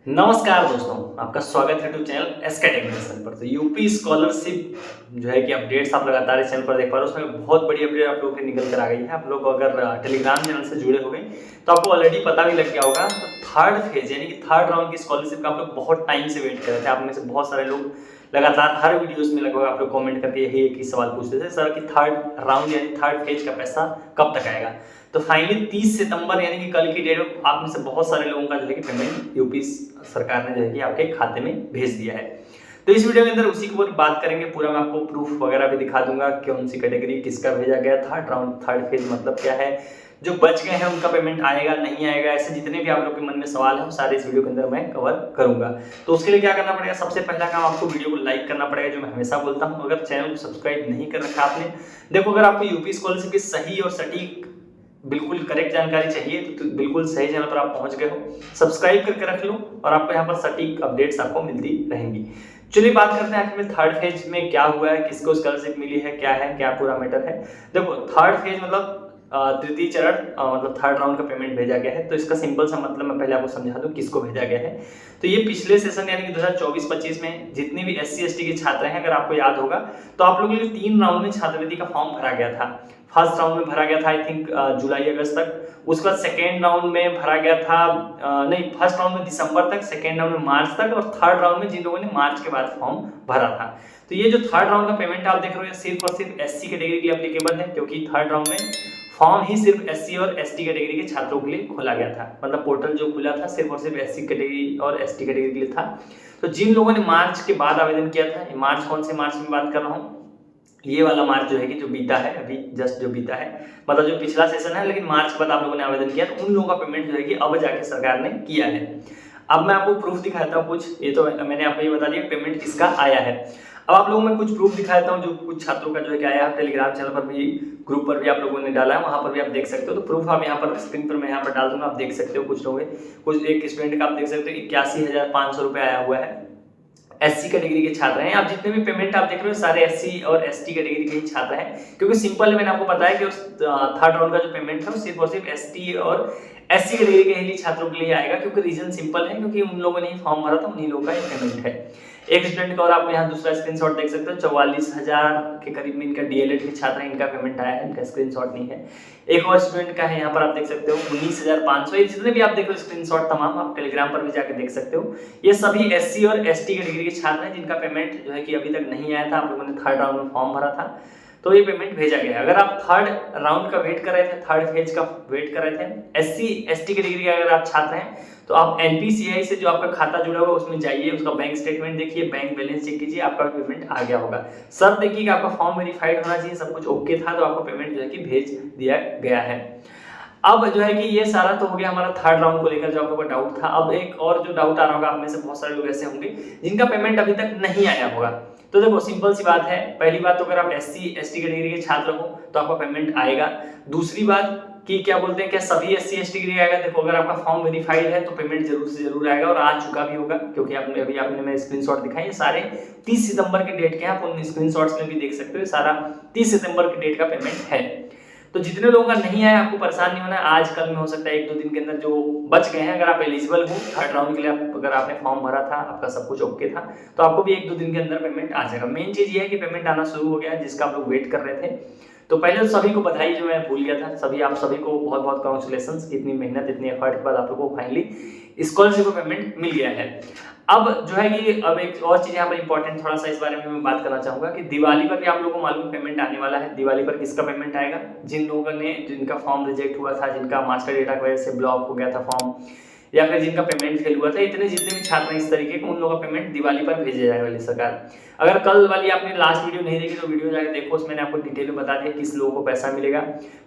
नमस्कार दोस्तों, आपका स्वागत है यूट्यूब चैनल एसके टेक्निशियन पर। तो यूपी स्कॉलरशिप जो है कि अपडेट्स आप लगातार इस चैनल पर देख पा रहे हो, उसमें बहुत बड़ी अपडेट आप लोगों की निकल कर आ गई है। आप लोग अगर टेलीग्राम चैनल से जुड़े हो गए तो आपको ऑलरेडी पता भी लग गया होगा। तो थर्ड फेज यानी कि थर्ड राउंड की स्कॉलरशिप का आप लोग बहुत टाइम से वेट कर रहे थे। आप में से बहुत सारे लोग लगातार हर वीडियोस में लगभग आप लोग कमेंट करके यही एक ही सवाल पूछते थे, सर कि थर्ड राउंड यानी थर्ड फेज का पैसा कब तक आएगा। तो फाइनली 30 सितंबर यानी कि कल की डेट आप में से बहुत सारे लोगों का जो है कि पेमेंट यूपी सरकार ने जो है कि आपके खाते में भेज दिया है। तो इस वीडियो के अंदर उसी के ऊपर बात करेंगे। पूरा मैं आपको प्रूफ वगैरह भी दिखा दूंगा, कौन सी कैटेगरी किसका भेजा गया, थर्ड राउंड थर्ड फेज मतलब क्या है, जो बच गए हैं उनका पेमेंट आएगा नहीं आएगा, ऐसे जितने भी आप लोग के मन में सवाल है वो सारे इस वीडियो के अंदर मैं कवर करूंगा। तो उसके लिए क्या करना पड़ेगा, सबसे पहला काम आपको वीडियो को लाइक करना पड़ेगा, जो मैं हमेशा बोलता हूं। अगर चैनल को सब्सक्राइब नहीं कर रखा आपने, देखो अगर आपको यूपी स्कॉलरशिप की सही और सटीक बिल्कुल करेक्ट जानकारी चाहिए तो बिल्कुल सही चैनल पर आप पहुंच गए हो। सब्सक्राइब करके रख लो और आपको यहाँ पर सटीक अपडेट्स आपको मिलती रहेंगी। चलिए बात करते हैं आखिर में थर्ड फेज में क्या हुआ है, किसको स्कॉलरशिप मिली है, क्या पूरा मैटर है। देखो थर्ड फेज मतलब तृतीय चरण मतलब थर्ड राउंड का पेमेंट भेजा गया है। तो इसका सिंपल सा मतलब मैं पहले आपको समझा दूं किसको भेजा गया है। तो ये पिछले सेशन यानी कि 2024-25 में जितने भी SC ST के छात्र हैं, अगर आपको याद होगा तो आप लोगों के लिए 3 राउंड में छात्रवृत्ति का फॉर्म भरा गया था। फर्स्ट राउंड में भरा गया था आई थिंक जुलाई अगस्त तक। उसके बाद सेकेंड राउंड में भरा गया था नहीं, फर्स्ट राउंड में दिसंबर तक, सेकेंड राउंड में मार्च तक, और थर्ड राउंड में जिन लोगों ने मार्च के बाद फॉर्म भरा था। तो ये जो थर्ड राउंड का पेमेंट आप देख रहे हो ये सिर्फ और सिर्फ SC कैटेगरी के लिए एप्लीकेबल है, क्योंकि थर्ड राउंड में फॉर्म ही सिर्फ SC और ST कैटेगरी के छात्रों के लिए खोला गया था। मतलब पोर्टल जो खुला था सिर्फ और सिर्फ SC कैटेगरी और ST कैटेगरी के लिए था। तो जिन लोगों ने मार्च के बाद आवेदन किया था, मार्च कौन से मार्च में बात कर रहा हूँ, ये वाला मार्च जो है कि जो बीता है अभी जस्ट जो बीता है, मतलब जो पिछला सेशन है, लेकिन मार्च के बाद आप लोगों ने आवेदन किया तो उन लोगों का पेमेंट जो है कि अब जाके सरकार ने किया है। अब मैं आपको प्रूफ दिखाता हूँ कुछ, ये तो मैंने आपको ये बता दिया पेमेंट किसका आया है। अब आप लोगों में कुछ प्रूफ दिखाता हूँ जो कुछ छात्रों का जो है कि आया है। टेलीग्राम चैनल पर भी, ग्रुप पर भी आप लोगों ने डाला है, वहां पर भी आप देख सकते हो। तो प्रूफ आप यहाँ पर स्क्रीन पर मैं यहाँ पर डाल दूंगा, आप देख सकते हो। कुछ लोग कुछ एक स्टूडेंट का आप देख सकते हो 81,500 रुपये आया हुआ है। SC कैटेगरी के छात्र हैं। आप जितने भी पेमेंट आप देख रहे हो सारे SC और ST कैटेगरी के ही छात्र हैं, क्योंकि सिंपल मैंने आपको बताया कि उस थर्ड राउंड का जो पेमेंट है वो सिर्फ और सिर्फ ST और SC कैटेगरी के ही छात्रों के लिए आएगा। क्योंकि रीजन सिंपल है, क्योंकि उन लोगों ने ही फॉर्म भरा था, उन्हीं लोगों का ये पेमेंट है। एक स्टूडेंट का और आप यहाँ दूसरा स्क्रीनशॉट देख सकते हो, 44,000 के करीब में इनका DLED के छात्र हैं, इनका पेमेंट आया है, इनका स्क्रीनशॉट नहीं है। एक और स्टूडेंट का है, यहाँ पर आप देख सकते हो 19,500। ये जितने भी आप देख रहे हो स्क्रीनशॉट तमाम आप टेलीग्राम पर भी जाकर देख सकते हो। ये सभी SC और ST कैटेगरी के छात्र हैं जिनका पेमेंट जो है कि अभी तक नहीं आया था। आप लोगों ने थर्ड राउंड में फॉर्म भरा था तो ये पेमेंट भेजा गया है। अगर आप थर्ड राउंड का वेट कर रहे थे, थर्ड फेज का वेट कर रहे थे, SC ST कैटेगरी के अगर आप छात्र हैं तो आप NPCI से जो आपका खाता जुड़ा हुआ उसमें जाइए, उसका बैंक स्टेटमेंट देखिए, बैंक बैलेंस चेक कीजिए, आपका पेमेंट आ गया होगा। सब देखिए कि आपका फॉर्म वेरीफाइड होना चाहिए, सब कुछ ओके था तो आपको पेमेंट जो है कि भेज दिया गया है। अब जो है कि ये सारा तो हो गया हमारा थर्ड राउंड को लेकर जो आप लोगों का डाउट था। अब एक और जो डाउट आ रहा होगा आप में से बहुत सारे लोग ऐसे होंगे जिनका पेमेंट अभी तक नहीं आया होगा। तो देखो सिंपल सी बात है, पहली बात तो अगर आप SC ST कैटेगरी के छात्र हो तो आपका पेमेंट आएगा। दूसरी बात कि क्या बोलते हैं, क्या सभी SC ST के लिए आएगा। देखो अगर आपका फॉर्म वेरीफाइड है तो पेमेंट जरूर से जरूर आएगा और आ चुका भी होगा, क्योंकि आपने मैं स्क्रीनशॉट दिखाई, ये सारे 30 सितंबर के डेट के हैं। आप उन स्क्रीनशॉट्स में भी देख सकते हो, सारा 30 सितंबर के डेट का पेमेंट है। तो जितने लोगों का नहीं आया आपको परेशान नहीं होना है, आज कल में हो सकता है 1-2 दिन के अंदर जो बच गए हैं, अगर आप एलिजिबल हो थर्ड राउंड के लिए, अगर आपने फॉर्म भरा था, आपका सब कुछ ओके था तो आपको भी 1-2 दिन के अंदर पेमेंट आ जाएगा। मेन चीज ये है कि पेमेंट आना शुरू हो गया है, जिसका आप लोग वेट कर रहे थे। तो पहले तो सभी को बधाई, जो मैं भूल गया था, आप सभी को बहुत बहुत कांग्रेचुलेशंस कि इतनी मेहनत इतनी एफर्ट के बाद आप लोगों को फाइनली स्कॉलरशिप का पेमेंट मिल गया है। अब जो है कि अब एक और चीज यहाँ पर इंपॉर्टेंट थोड़ा सा इस बारे में मैं बात करना चाहूंगा कि दिवाली पर भी आप लोगों को मालूम पेमेंट आने वाला है। दिवाली पर किसका पेमेंट आएगा, जिन लोगों ने जिनका फॉर्म रिजेक्ट हुआ था, जिनका मास्टर डेटा की वजह से ब्लॉक हो गया था फॉर्म, या फिर जिनका पेमेंट फेल हुआ था, इतने जितने भी छात्र इस तरीके के, उन लोगों का पेमेंट दिवाली पर भेजे जाने वाली सरकार। अगर कल वाली आपने लास्ट वीडियो नहीं देखी तो वीडियो जाकर देखो, उसमें मैंने आपको डिटेल में बता दिया किस लोगों को पैसा मिलेगा।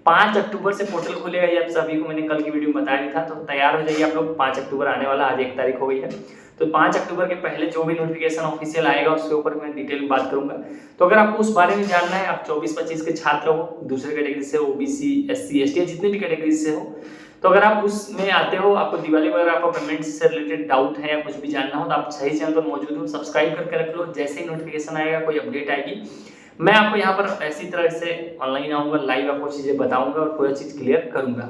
5 अक्टूबर से पोर्टल खुलेगा, ये आप सभी को मैंने कल की वीडियो में बताया भी था। तो तैयार हो जाइए आप लोग, 5 अक्टूबर आने वाला, आज 1 तारीख हो गई है। तो 5 अक्टूबर के पहले जो भी नोटिफिकेशन ऑफिशियल आएगा उसके ऊपर मैं डिटेल में बात करूंगा। तो अगर आपको उस बारे में जानना है, आप 24-25 के छात्र हो, दूसरे कैटेगरी से, OBC SC ST जितने भी कैटेगरी से हो, तो अगर आप उसमें आते हो, आपको दिवाली वगैरह आपको पेमेंट से रिलेटेड डाउट है या कुछ भी जानना हो तो आप सही चैनल पर मौजूद हो, सब्सक्राइब करके रख लो। जैसे ही नोटिफिकेशन आएगा, कोई अपडेट आएगी, मैं आपको यहाँ पर ऐसी तरह से ऑनलाइन आऊंगा, लाइव आपको चीजें बताऊंगा और पूरा चीज क्लियर करूंगा।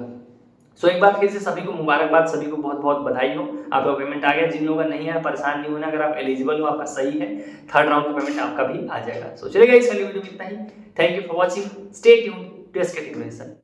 सो एक बार फिर से सभी को मुबारकबाद, सभी को बहुत बहुत बधाई हो। आपका पेमेंट आ गया। जिन लोगों का नहीं है परेशान नहीं होना, अगर आप एलिजिबल हो, आपका सही है, थर्ड राउंड का पेमेंट आपका भी आ जाएगा। सो चलेगा इस वाली वीडियो में इतना ही। Thank you for watching, stay tuned to SK technology.